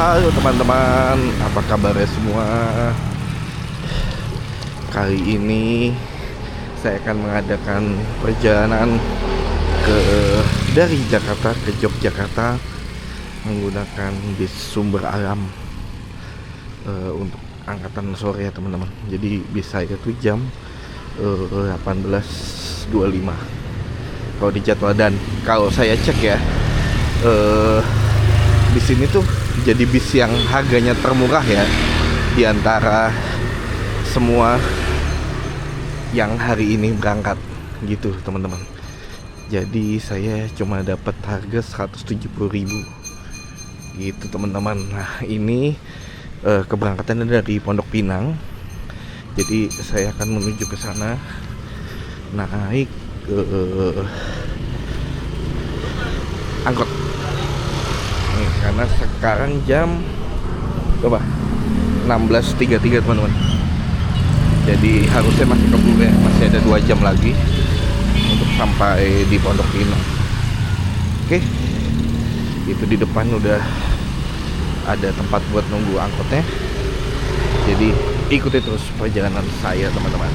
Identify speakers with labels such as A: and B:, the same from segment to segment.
A: Halo teman-teman, apa kabarnya semua? Kali ini saya akan mengadakan perjalanan dari Jakarta ke Yogyakarta menggunakan bis Sumber Alam untuk angkatan sore ya teman-teman. Jadi bis saya itu jam 18.25 kalau di jadwal, dan kalau saya cek ya bis ini tuh jadi bis yang harganya termurah ya di antara semua yang hari ini berangkat gitu teman-teman. Jadi saya cuma dapat harga 170.000 gitu teman-teman. Nah ini keberangkatannya dari Pondok Pinang. Jadi saya akan menuju ke sana naik angkot. Nih, karena sekarang jam coba 16.33 teman-teman. Jadi harusnya masih keburu ya, masih ada 2 jam lagi untuk sampai di Pondok Pinang. Oke, itu di depan udah ada tempat buat nunggu angkotnya. Jadi ikuti terus perjalanan saya teman-teman.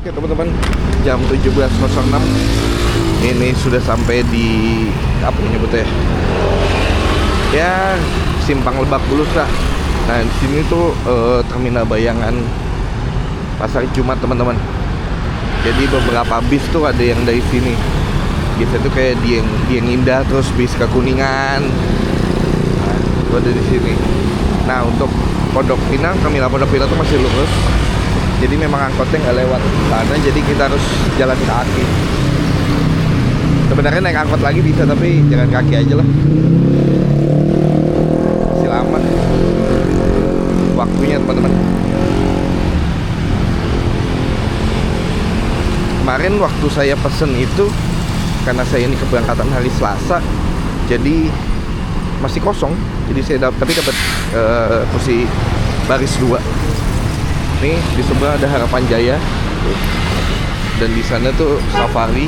A: Oke teman-teman, jam 17.06 ini sudah sampai di apa menyebutnya ya, Simpang Lebak Bulus lah. Nah di sini tuh terminal bayangan Pasar Jumat teman-teman. Jadi beberapa bis tuh ada yang dari sini. Biasanya tuh kayak Dieng Indah, terus bis ke Kuningan. Nah, itu ada di sini. Nah untuk Pondok Pinang, terminal Pondok Pinang tuh masih lurus. Jadi memang angkotnya nggak lewat sana, jadi kita harus jalan kaki. Sebenarnya naik angkot lagi bisa, tapi jalan kaki aja lah. Masih lama waktunya teman-teman. Kemarin waktu saya pesen itu, karena saya ini keberangkatan hari Selasa, jadi masih kosong. Jadi saya dapat kursi baris 2. Nih di sebelah ada Harapan Jaya dan di sana tuh Safari.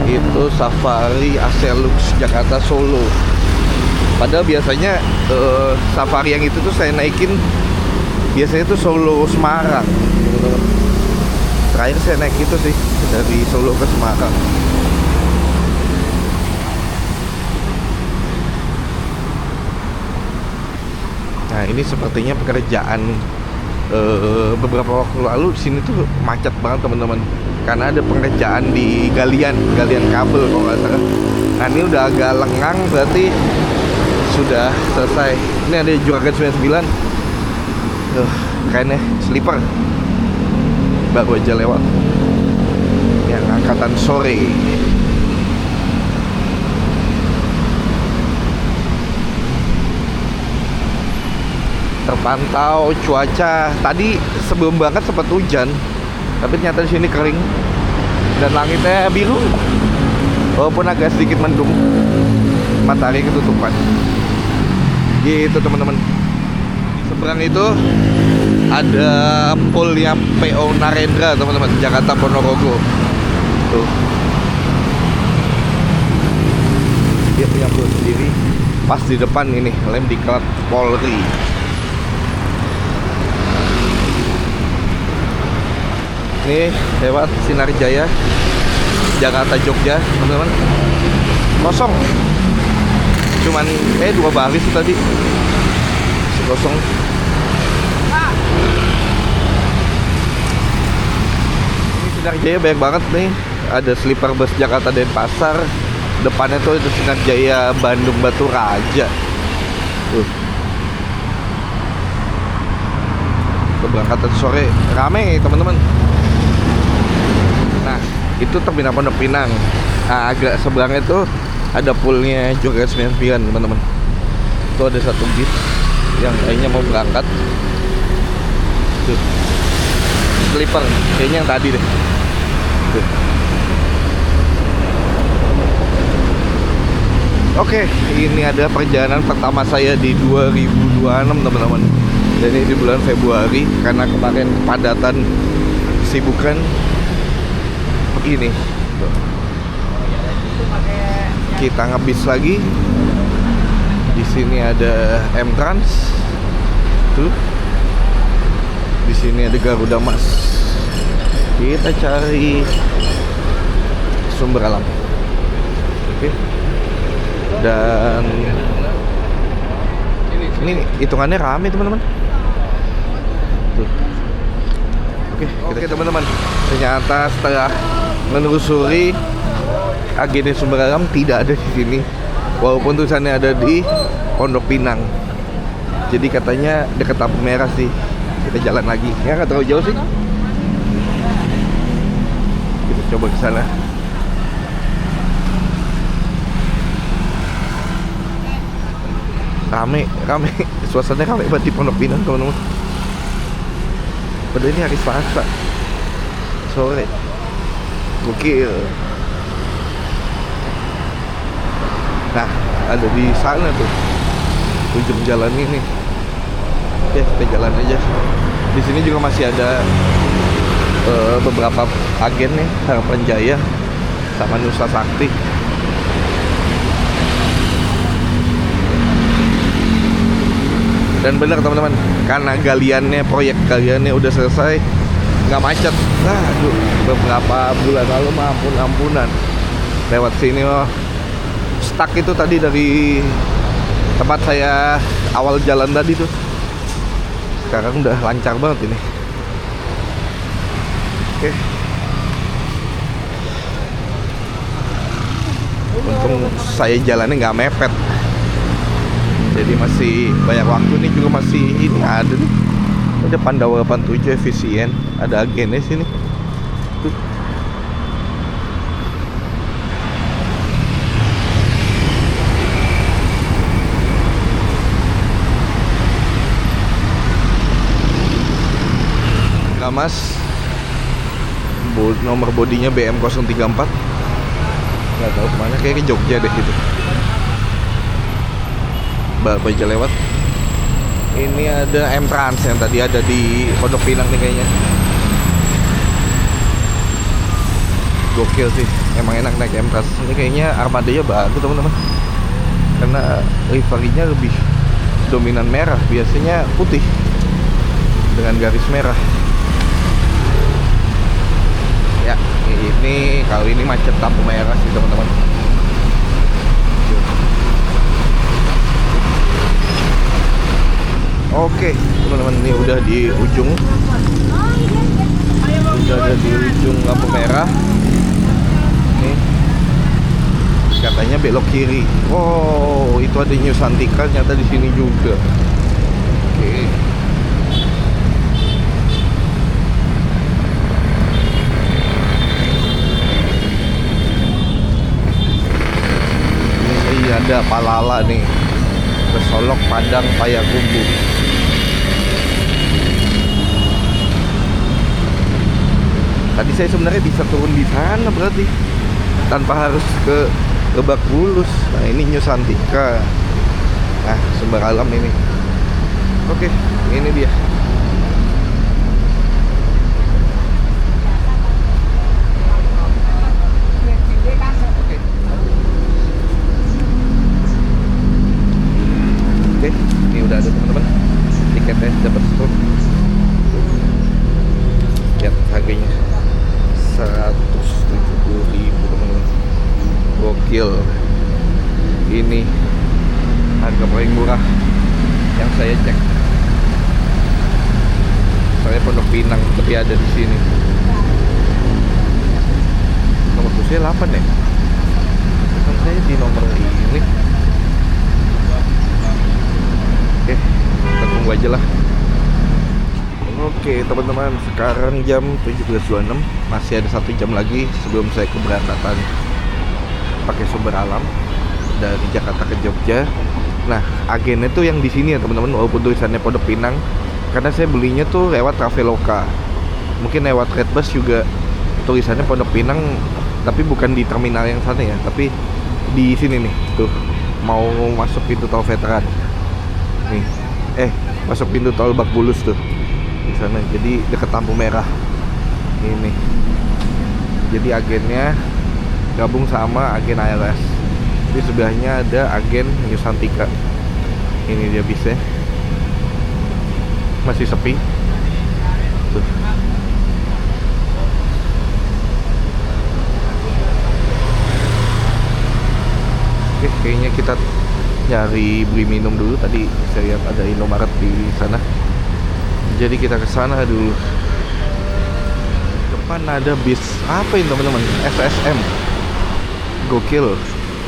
A: Itu Safari Aselux Jakarta Solo. Padahal biasanya Safari yang itu tuh saya naikin biasanya tuh Solo Semarang. Terakhir saya naik itu sih dari Solo ke Semarang. Nah ini sepertinya pekerjaan beberapa waktu lalu di sini tuh macet banget teman-teman, karena ada pengerjaan di galian kabel kalau nggak salah. Nah ini udah agak lengang, berarti sudah selesai. Ini ada Juragan 99, keren ya, sleeper baru aja lewat yang angkatan sore. Terpantau cuaca tadi sebelum berangkat sempat hujan, tapi ternyata di sini kering dan langitnya biru, walaupun agak sedikit mendung, matahari ketutupan. Gitu teman-teman. Di seberang itu ada poolnya PO Narendra teman-teman, Jakarta Ponorogo. Tuh. Dia punya pool sendiri. Pas di depan ini lem diklat Polri. Ini lewat Sinar Jaya Jakarta Jogja teman-teman, kosong, cuman 2 baris tadi masih kosong. Ini Sinar Jaya banyak banget nih, ada sleeper bus Jakarta Denpasar, depannya tuh itu Sinar Jaya Bandung Batu Raja. Keberangkatan sore rame teman-teman. Nah, itu terminal Pondok Pinang. Nah, agak seberangnya itu ada poolnya Joget 99 teman-teman. Itu ada satu bis yang kayaknya mau berangkat. Tuh. Sleeper, kayaknya yang tadi deh. Tuh. Oke, ini ada perjalanan pertama saya di 2026 teman-teman. Dan ini di bulan Februari karena kemarin kepadatan kesibukan ini. Kita ngebis lagi. Di sini ada M-Trans. Tuh. Di sini ada Garuda Mas. Kita cari sumber alam. Oke. Dan ini hitungannya rame teman-teman. Tuh. Oke teman-teman. Ternyata setelah menelusuri agenda sumber alam tidak ada di sini, walaupun tulisannya ada di Pondok Pinang. Jadi katanya dekat lampu merah sih. Kita jalan lagi. Ya nggak terlalu jauh sih. Kita coba ke sana. Rame, suasananya rame banget di Pondok Pinang teman-teman. Padahal ini hari Selasa sore. Gokil. Nah, ada di sana tuh ujung jalan ini. Oke, kita jalan aja. Di sini juga masih ada beberapa agen nih, Harapan Jaya sama Nusa Sakti. Dan bener teman-teman, karena proyek galiannya udah selesai, nggak macet. Aduh, beberapa bulan lalu mah ampunan lewat sini stuck itu tadi dari tempat saya awal jalan tadi tuh. Sekarang udah lancar banget ini. Oke. Untung saya jalannya nggak mepet. Jadi masih banyak waktu nih, juga masih ini ada nih. Ada Pandawa 87 efisien, ada agennya sini. Tuh. Mas, nomor bodinya BM034. Nggak tahu kemana, kayak ke Jogja deh gitu. Baru aja lewat. Ini ada M-Trans yang tadi ada di Pondok Pinang nih kayaknya. Gokil sih, emang enak naik M-Trans. Ini kayaknya armadanya bagus teman-teman, karena liverynya lebih dominan merah. Biasanya putih dengan garis merah. Ya, ini kalau ini macet lampu merah sih teman-teman. Oke, teman-teman, ini udah di ujung. Udah ada di ujung lampu merah. Nih. Katanya belok kiri. Oh, itu ada New Santika ternyata di sini juga. Oke. Ini ada Palala nih. Kesolok Padang Payakumbuh. Tadi saya sebenarnya bisa turun di sana berarti tanpa harus ke Lebak Bulus. Nah ini New Santika. Nah sumber alam ini. Oke, ini dia. Oke, ini udah ada teman-teman. Tiketnya dapat tuh. Lihat harganya 170.000 teman-teman. Gokil. Ini harga paling murah yang saya cek. Saya Pondok Pinang tapi ada di sini. Nomor kursinya 8 ya. Kan saya di nomor ini. Oke, kita tunggu aja lah. Oke teman-teman, sekarang jam 17.26. Masih ada 1 jam lagi sebelum saya keberangkatan pakai sumber alam dari Jakarta ke Jogja. Nah, agennya tuh yang di sini ya teman-teman, walaupun tulisannya Pondok Pinang. Karena saya belinya tuh lewat Traveloka. Mungkin lewat Redbus juga tulisannya Pondok Pinang, tapi bukan di terminal yang sana ya, tapi di sini nih, tuh mau masuk pintu tol veteran. Nih, masuk pintu tol Lebak Bulus tuh. Di sana, jadi dekat lampu merah. Ini. Jadi agennya gabung sama agen ALS. Di sebelahnya ada agen New Santika. Ini dia bisnya. Masih sepi. Tuh. Oke, kayaknya kita nyari beli minum dulu. Tadi saya lihat ada Indomaret di sana. Jadi kita ke sana dulu. Depan ada bis apa ini teman-teman? SSM. Gokil.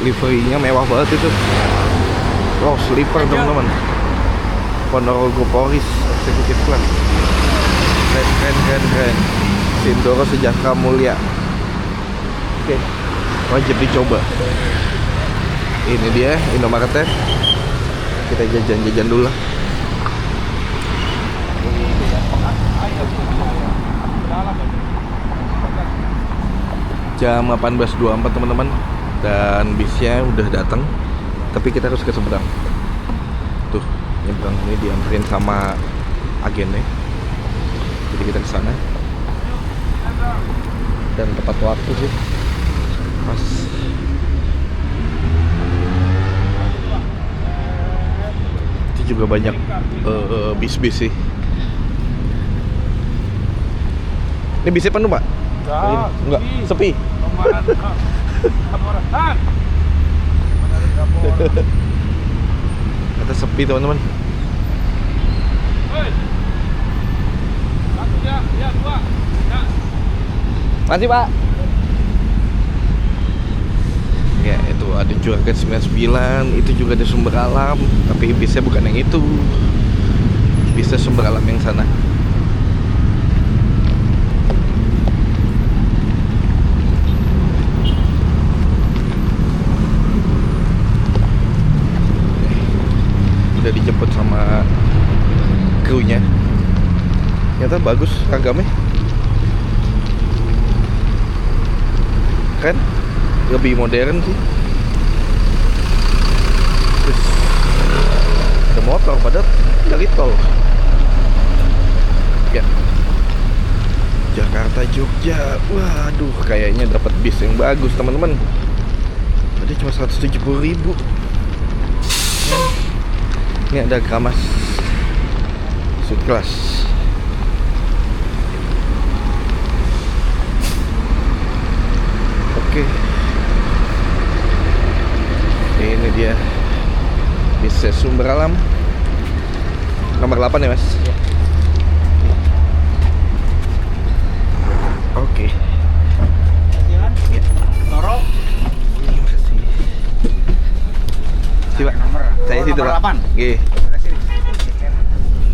A: Liverynya mewah banget itu. Oh, sleeper teman-teman. Ponorogo Polris Executive Class. Keren. Sindoro Sejahtera Mulia. Oke, wajib dicoba. Ini dia Indomaretnya. Kita jajan-jajan dulu lah. Jam 18.24 teman-teman. Dan bisnya udah datang. Tapi kita harus ke seberang. Tuh, nyebrang ini dianterin sama agennya. Jadi kita ke sana. Dan tepat waktu sih. Pas. Itu juga banyak bis-bis sih. Ini bisnya penuh, Pak? Enggak, sepi. Kata sepi teman-teman. Makasih Pak. Ya itu ada Juragan 99. Itu juga ada Sumber Alam. Tapi bisnya bukan yang itu. Bisnya Sumber Alam yang sana. Udah dijemput sama krunya. Ternyata bagus seragamnya. Kan lebih modern sih. Terus ada motor padahal dari tol. Ya. Jakarta Jogja. Waduh, kayaknya dapat bis yang bagus teman-teman. Tadi cuma 170.000. Ini ada Gramas Suite Class. Oke. Ini dia bis Sumber Alam nomor 8 ya Mas? Ya. Oke.
B: Ya. Toro.
A: Coba. Saya situ Pak.
B: 8.
A: Nggih.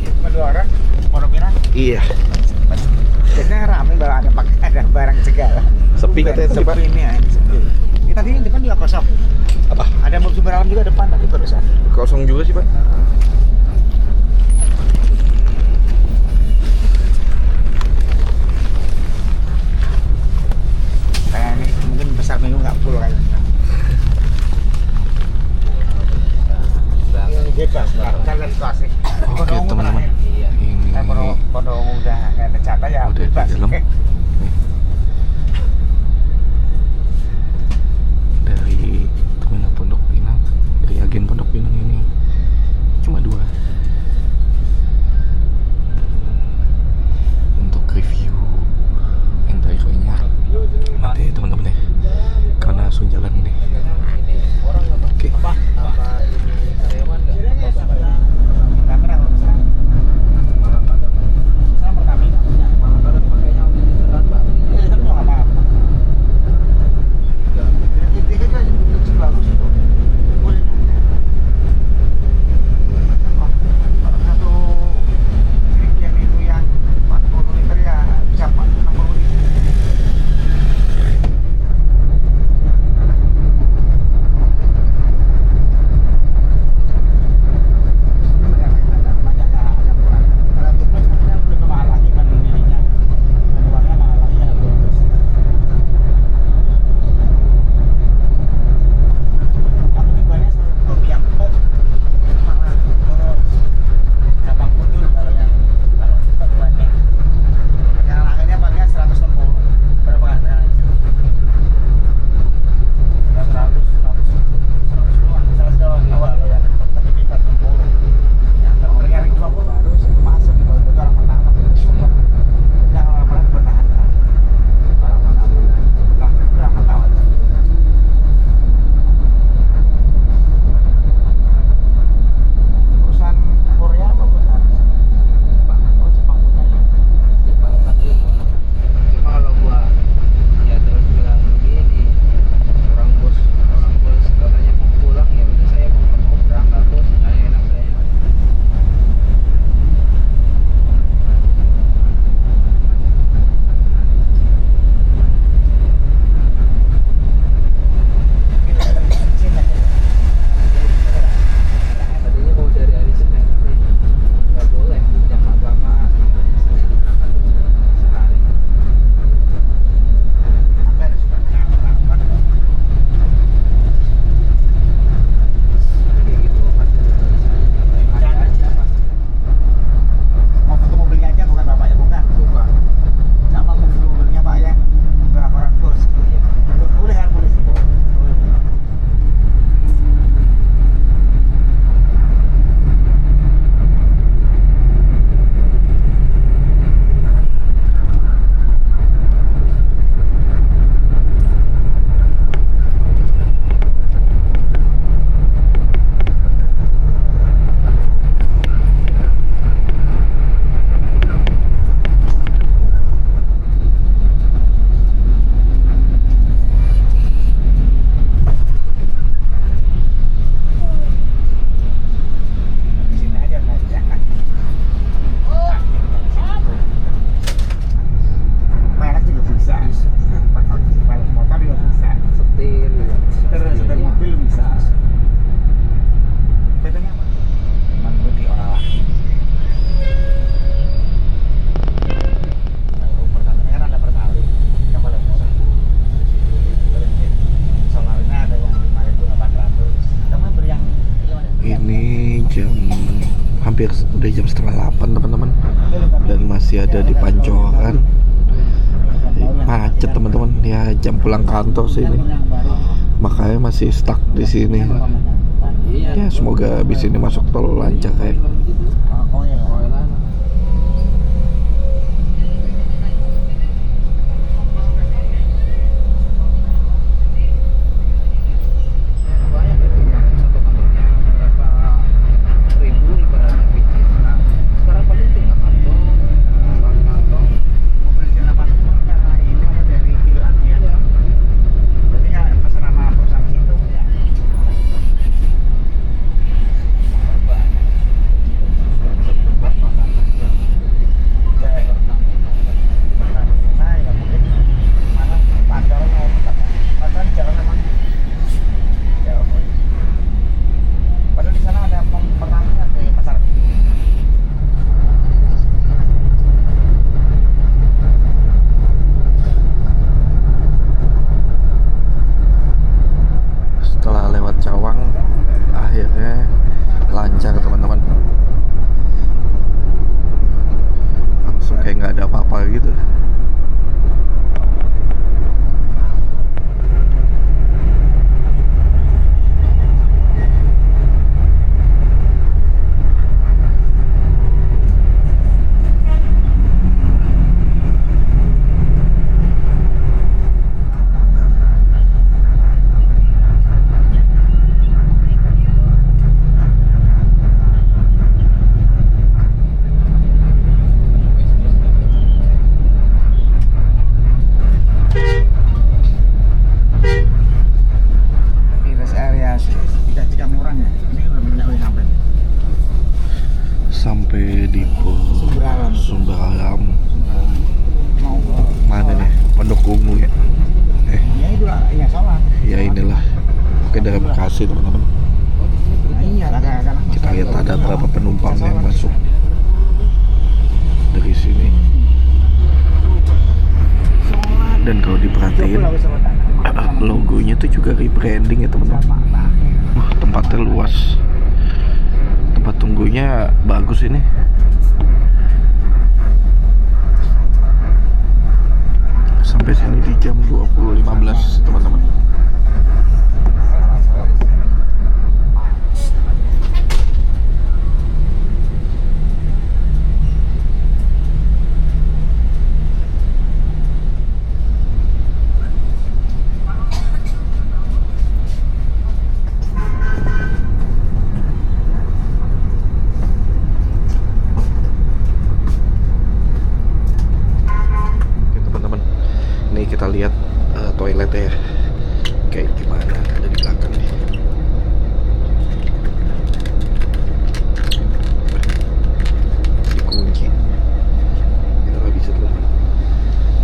B: Cuma 2 orang. Pondok Pinang.
A: Iya.
B: Biasanya ramai kalau ada barang segala.
A: Sepi katanya tadi Pak.
B: Sepi ini ya. Sepi. Ini tadi yang depan juga kosong.
A: Apa?
B: Ada Sumber Alam juga depan tapi barusan.
A: Kosong juga sih Pak.
B: full kayaknya. Bebas, jalan klasik.
A: Oke teman-teman, ini
B: Kalau udah nggak ada jatah ya
A: udah
B: bebas.
A: di dalam. Nih. Dari Terminal Pondok Pinang, dari agen Pondok Pinang ini cuma 2 untuk review entryway-nya. Nanti teman-teman deh, karena langsung jalan nih. Oke. hampir udah jam 7:30 teman-teman, dan masih ada di Pancoran. Macet teman-teman, ya jam pulang kantor sih ini, makanya masih stuck di sini. Ya semoga bis ini masuk tol lancar ya. Kredipo
B: Sumber Alam.
A: Sumber Alam.
B: Mau
A: Mana nih? Pondok Ungu ya?
B: ya itu lah, ya salah.
A: Ya inilah. Oke, dari Bekasi teman-teman.
B: Nah, iya agak
A: Kita lihat ada berapa penumpang yang masuk dari sini. Dan kalau diperhatiin logonya tuh juga rebranding ya teman-teman. Wah, tempatnya luas. Tempat tunggunya bagus ini. Sampai sini di jam 20.15 teman-teman. Ini kita lihat toiletnya ya, kayak gimana, ada di belakang nih. Dikunci, kita nggak bisa tuh.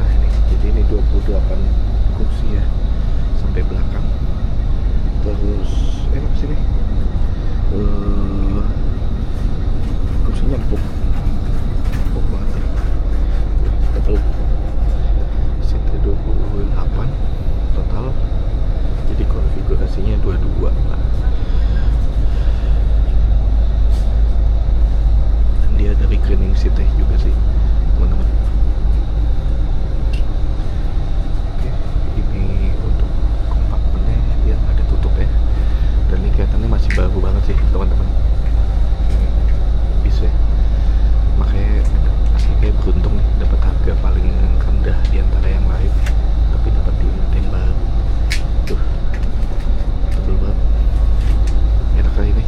A: Nah ini, jadi ini 28 kursi ya, sampai belakang. Terus enak sini, kursinya empuk banget ya. Tebel. 28 total, jadi konfigurasinya 22. Dan dia dari cleaning seat juga sih teman-teman. Oke, ini untuk kompartemennya dia ada tutup ya, dan ini kelihatannya masih baru banget sih teman-teman. Bisa ya, makanya kayak beruntung nih dapat harga paling rendah di antara yang lain, tapi dapat di unit yang baru. Tuh, tebel banget, enak kali ini.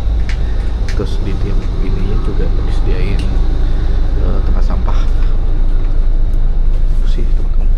A: Terus di tiap ininya juga disediain tempat sampah. Itu sih teman-teman.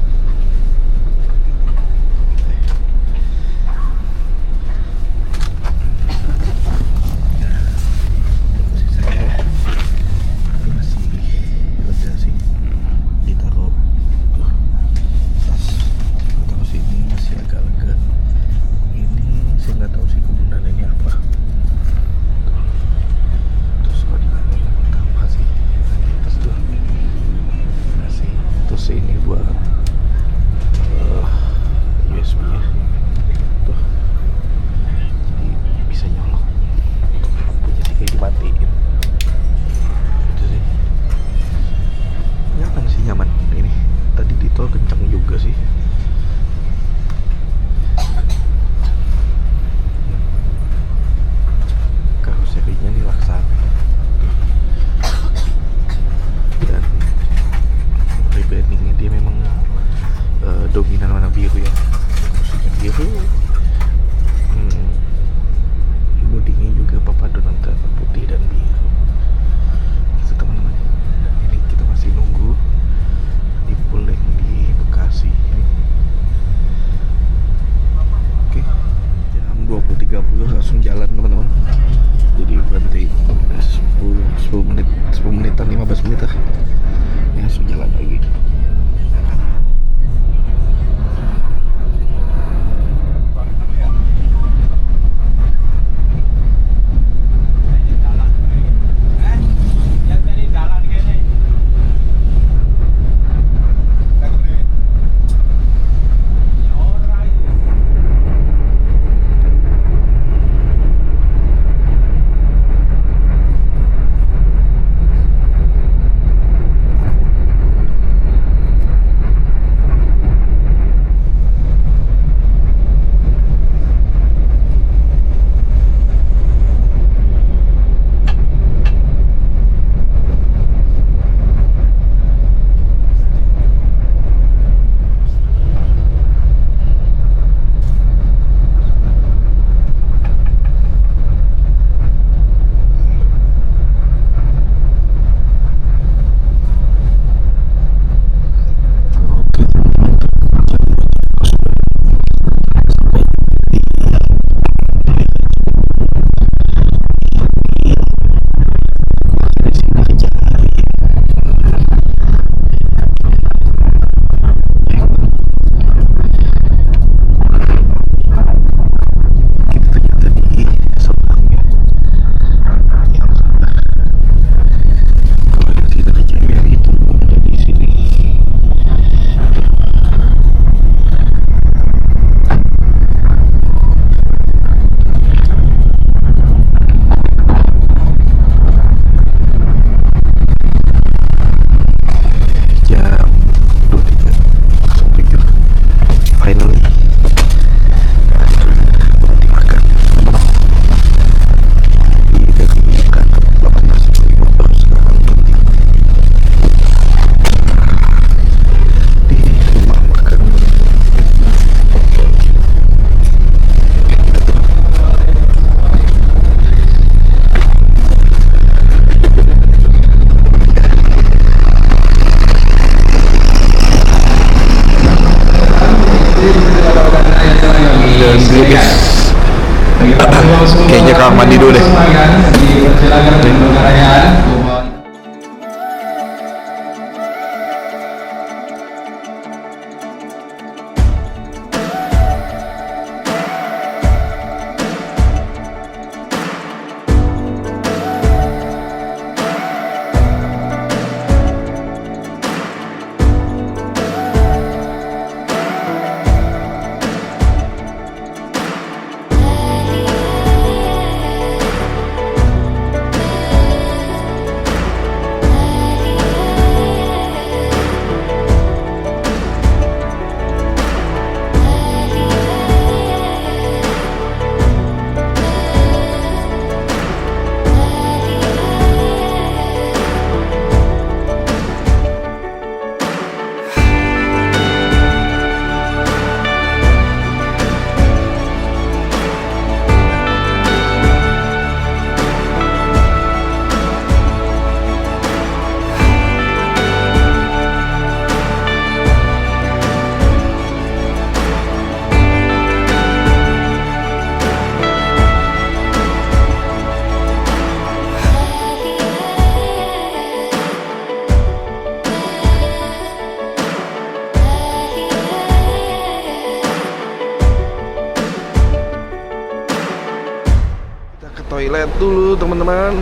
A: toilet dulu teman-teman.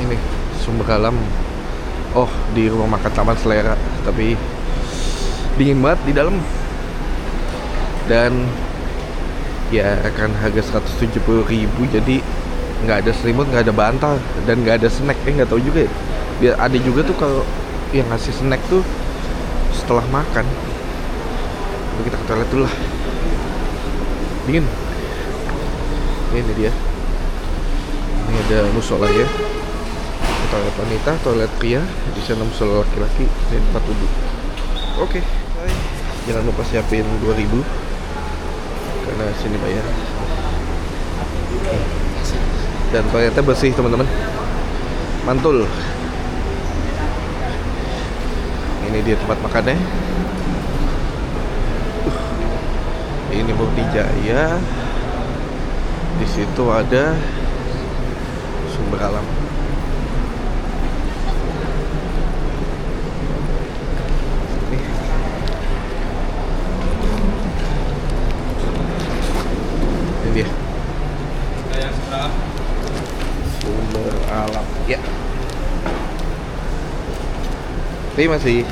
A: Ini sumber alam. Oh, di rumah makan Taman Selera, tapi dingin banget di dalam. Dan ya akan harga 170.000, jadi nggak ada selimut, nggak ada bantal, dan nggak ada snack. Nggak tahu juga ya. Dia ada juga tuh kalau yang ngasih snack tuh setelah makan. Lalu kita ke toilet dulu lah. Dingin. Ini dia. Ini ada musola ya. Toilet wanita, toilet pria, di sana musola laki-laki, dan tempat duduk. Oke. Jangan lupa siapin 2.000 karena sini bayar. Dan toiletnya bersih teman-teman, mantul. Ini dia tempat makannya. Ini Murni Jaya. Di situ ada sumber alam. Ini dia sumber alam ya. Terima kasih.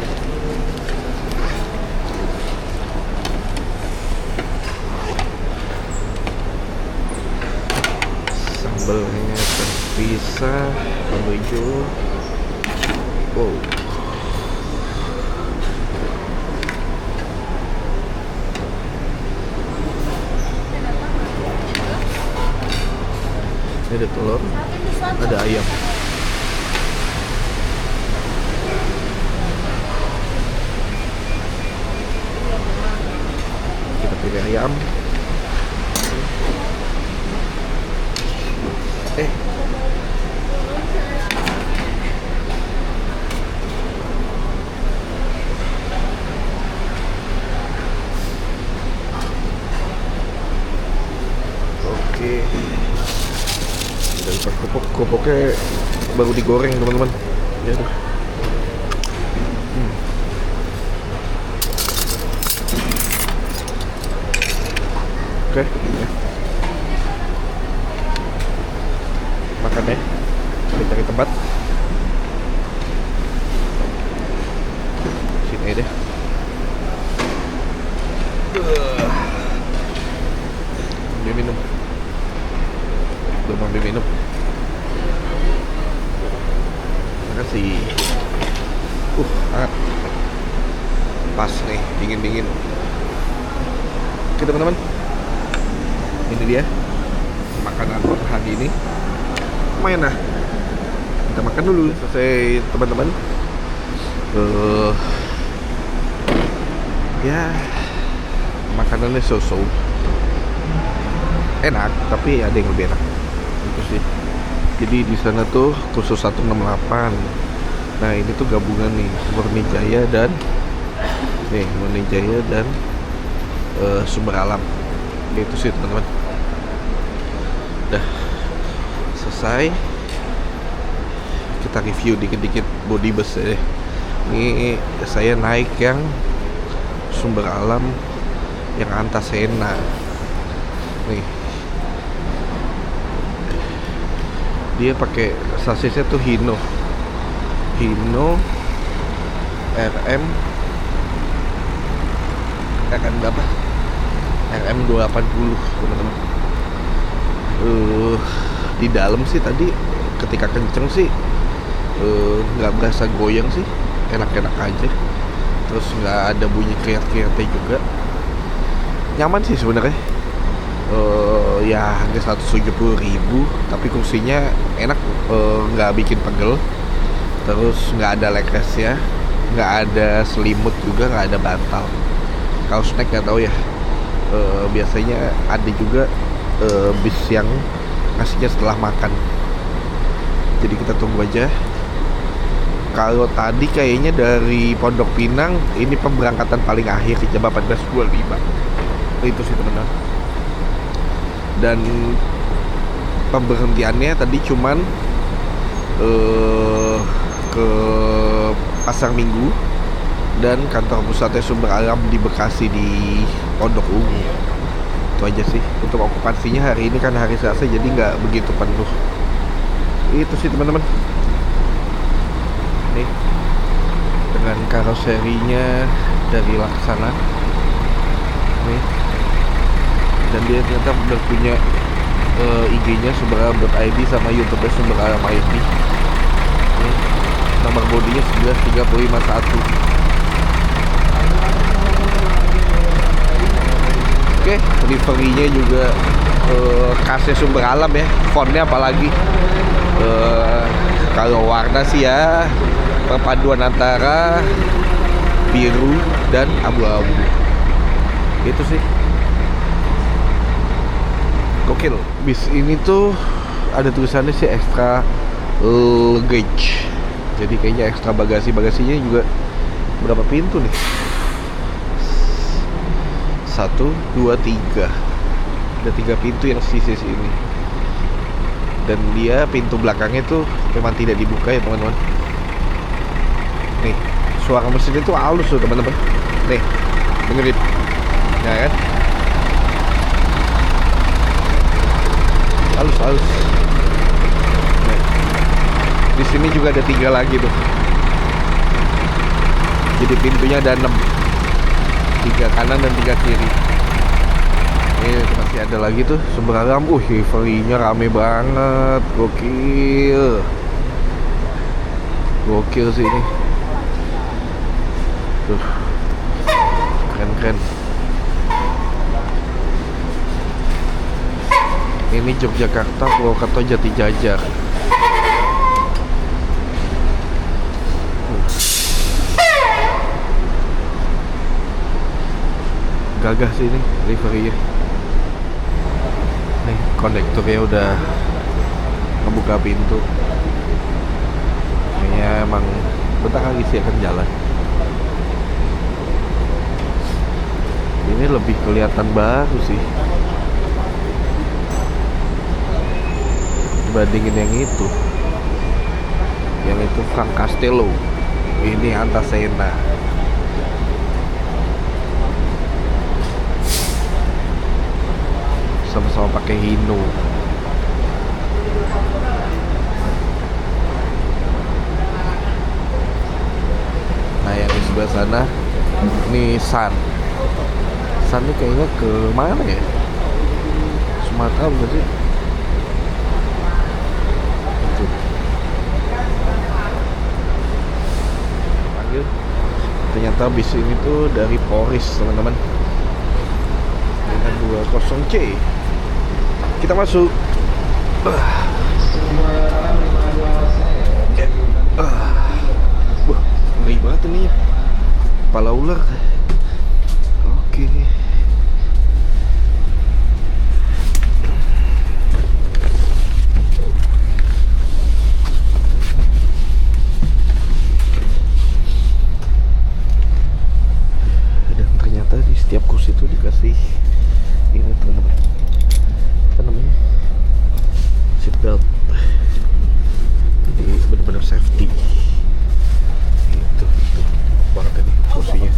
A: Sambelnya terpisah, sambal hijau. Wow. Ini ada telur, ada ayam. Kita pilih ayam. Oke. Dan kerupuknya baru digoreng teman-teman. Ya tuh. Oke. Makan ya. Kita cari tempat. Sini aja deh. Ambil minum. Belum ambil minum. Makasih. Hangat. Pas nih, dingin-dingin. Oke teman-teman, ini dia makanan hari ini. Lumayan lah. Kita makan dulu. Selesai teman-teman. Ya, makanannya so-so. Enak, tapi ada yang lebih enak. Itu sih. Jadi di sana tuh khusus 168. Nah, ini tuh gabungan nih, Murni Jaya dan sumber alam. Itu sih teman-teman. Udah selesai. Kita review dikit-dikit body bus ya. Ini saya naik yang sumber alam yang Antasena. Nih. Dia pakai sasisnya tuh Hino RM berapa? RM 280 teman-teman. Di dalam sih tadi ketika kenceng sih nggak berasa goyang sih, enak-enak aja. Terus nggak ada bunyi kriat-kriatnya juga. Nyaman sih sebenarnya. Ya harga 170.000, tapi kursinya enak, nggak bikin pegel. Terus nggak ada legress ya, nggak ada selimut juga, nggak ada bantal. Kalau snack nggak tahu ya. Biasanya ada juga bis yang ngasihnya setelah makan. Jadi kita tunggu aja. Kalau tadi kayaknya dari Pondok Pinang ini pemberangkatan paling akhir di jam 14.25. Itu sih teman-teman. Dan pemberhentiannya tadi cuman ke Pasar Minggu dan kantor pusatnya Sumber Alam di Bekasi di Pondok Ungu. itu aja sih. Untuk okupansinya hari ini kan hari Selasa, jadi nggak begitu penuh. Itu sih teman-teman. Nih, dengan karoserinya dari Laksana nih, dan dia ternyata udah punya IG-nya Sumberalam.id sama YouTube-nya Sumberalam ID. Nih, nomor bodinya 19351. Oke, liverynya juga khasnya Sumberalam ya, fontnya apalagi. Kalau warna sih ya perpaduan antara biru dan abu-abu. Itu sih gokil. Bis ini tuh ada tulisannya sih extra luggage, jadi kayaknya ekstra bagasinya juga. Berapa pintu nih? 1, 2, 3. Ada 3 pintu yang sisi ini. Dan dia pintu belakangnya tuh memang tidak dibuka ya teman-teman. Nih, suara mesin itu halus tuh teman-teman. Nih, dengerin. Ya kan? Halus. Nih. Di sini juga ada 3 lagi tuh. Jadi pintunya ada 6. 3 kanan dan 3 kiri. Ini masih ada lagi tuh Sumberalam. Liverynya rame banget. Gokil sih ini. Tuh, keren. Ini Yogyakarta, Purwokerto, Jatijajar. Gagah sih ini liverynya. Nih, kondekturnya udah ngebuka pintu. Kayaknya emang bentar lagi sih akan jalan. Ini lebih kelihatan baru sih dibandingin yang itu. Yang itu Frank Castello, ini Antasena. Sama-sama pakai Hino. Nah, yang di sebelah sana Nissan. Nissan ini kayaknya ke mana ya? Sumatera bukan sih? Itu. Panggil. Ternyata bis ini tuh dari Polris teman-teman. Dengan 20C. Kita masuk. Ngeri banget ini ya. Kepala ular. Oke. Dan ternyata di setiap kursi itu dikasih ini teman-teman, apa namanya, seatbelt. Jadi benar-benar safety. Itu banget ini kursinya.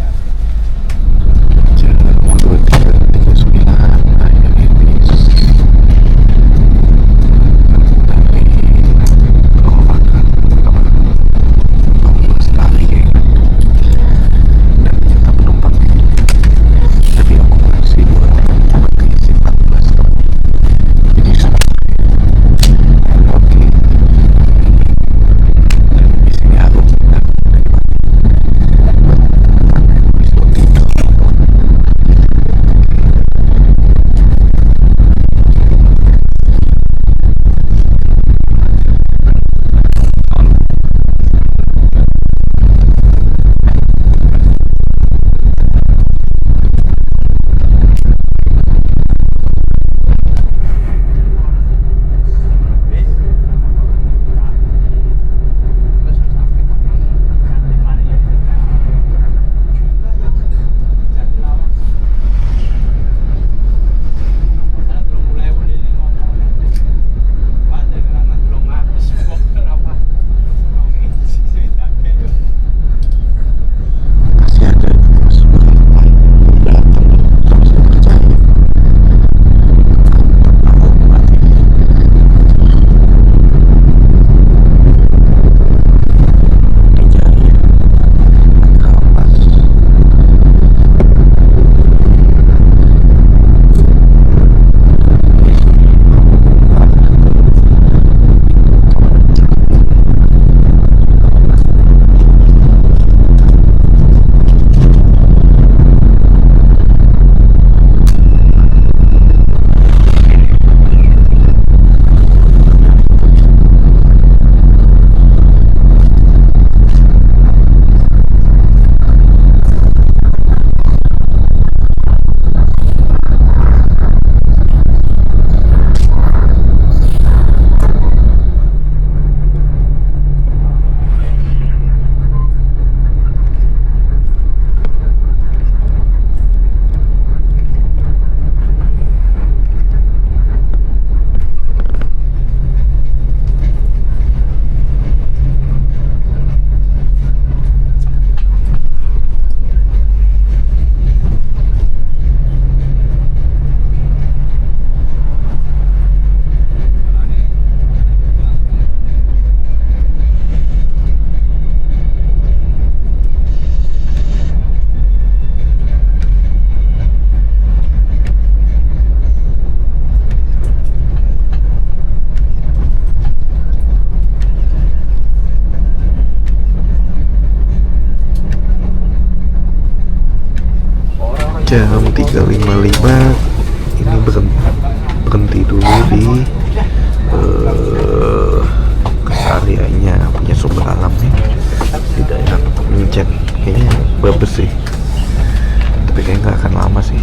A: jam 3.55. Ini berhenti dulu di rest areanya punya sumber alam nih di daerah Mincen. Kayaknya bagus sih, tapi kayaknya nggak akan lama sih.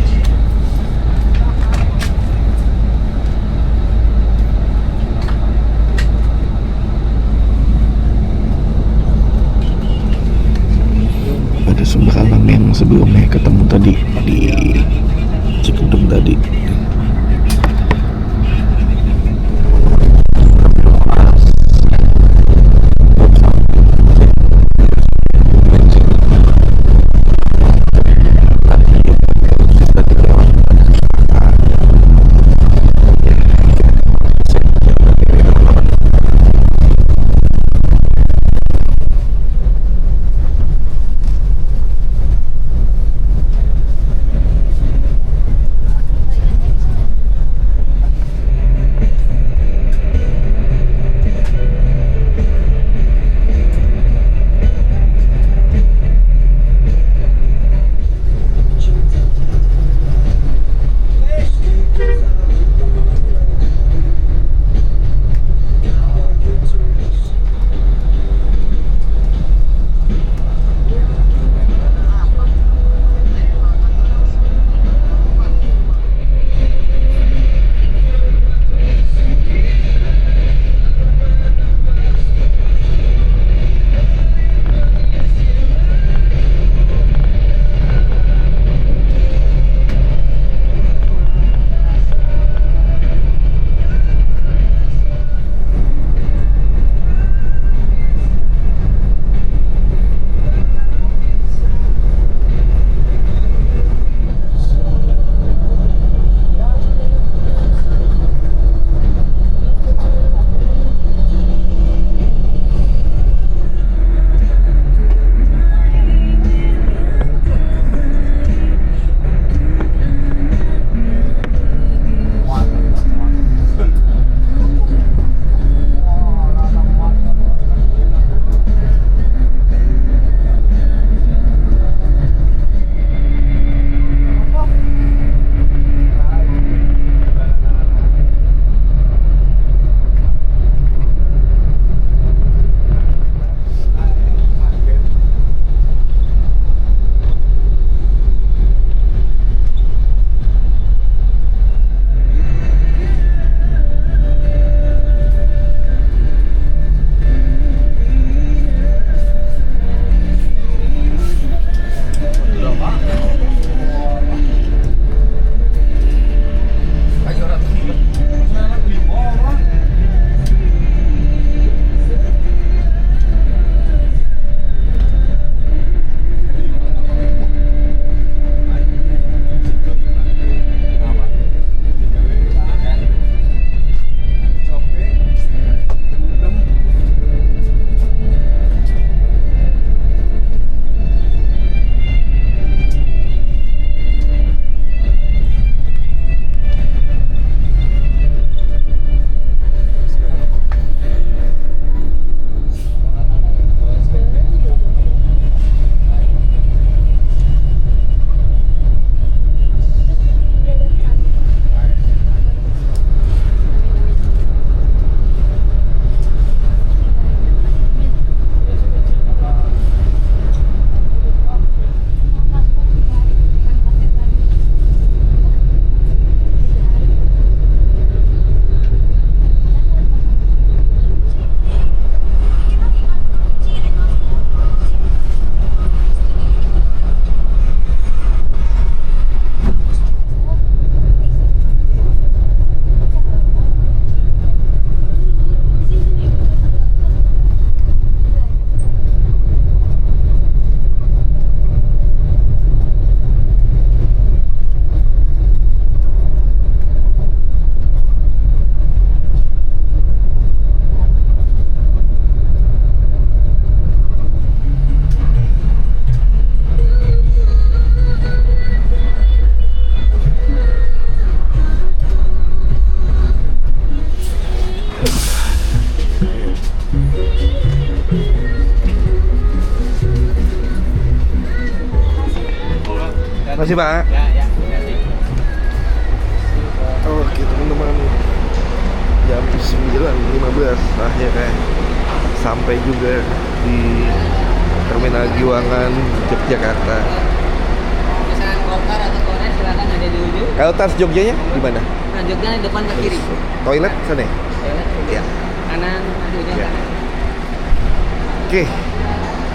A: Ada sumber alam yang sebelumnya ketemu tadi di Cikedung tadi. Makasih Pak.
B: Ya, ya.
A: akhirnya sampai juga di Terminal Giwangan, Yogyakarta.
C: Misalkan Golkar atau Korea silakan ada di ujung.
A: Kalau tas Jogjanya di mana?
C: Nah, Jogja di depan ke kiri.
A: Toilet sana ya?
C: Toilet
A: Iya.
C: kanan di ujung
A: Iya.
C: kanan.
A: Oke,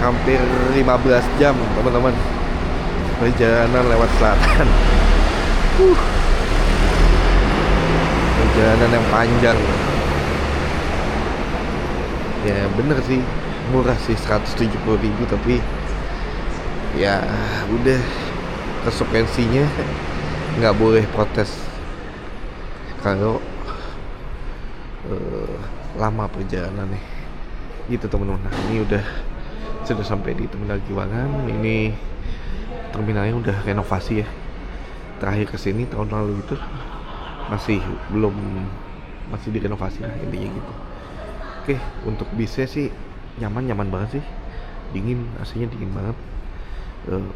A: hampir 15 jam teman-teman perjalanan lewat selatan. Perjalanan yang panjang. Ya bener sih, murah sih 170.000, tapi ya udah, konsekuensinya nggak boleh protes kalau lama perjalanannya gitu teman-teman. Nah, ini sudah sampai di Terminal Giwangan. Ini terminalnya udah renovasi ya, terakhir kesini tahun lalu itu masih direnovasi lah intinya gitu. Oke, untuk bisnya sih nyaman banget sih, dingin, AC-nya dingin banget.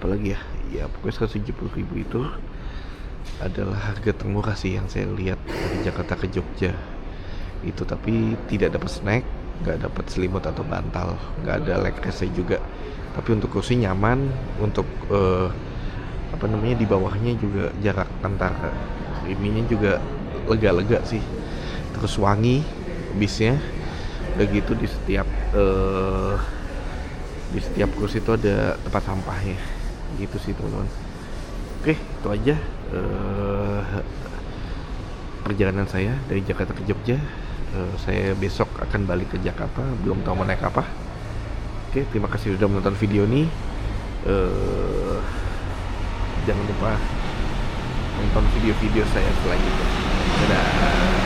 A: Apalagi ya pokoknya 170.000 itu adalah harga termurah sih yang saya lihat dari Jakarta ke Jogja itu. Tapi tidak dapat snack, nggak dapat selimut atau bantal, nggak ada leg rest juga. Tapi untuk kursi nyaman, untuk di bawahnya juga jarak antara ininya juga lega-lega sih. Terus wangi bisnya, udah gitu di setiap kursi itu ada tempat sampahnya gitu sih teman-teman. Oke, itu aja perjalanan saya dari Jakarta ke Jogja. Saya besok akan balik ke Jakarta, belum tahu mau naik apa. Oke, terima kasih sudah menonton video ini. Jangan lupa nonton video-video saya selanjutnya. Dadah.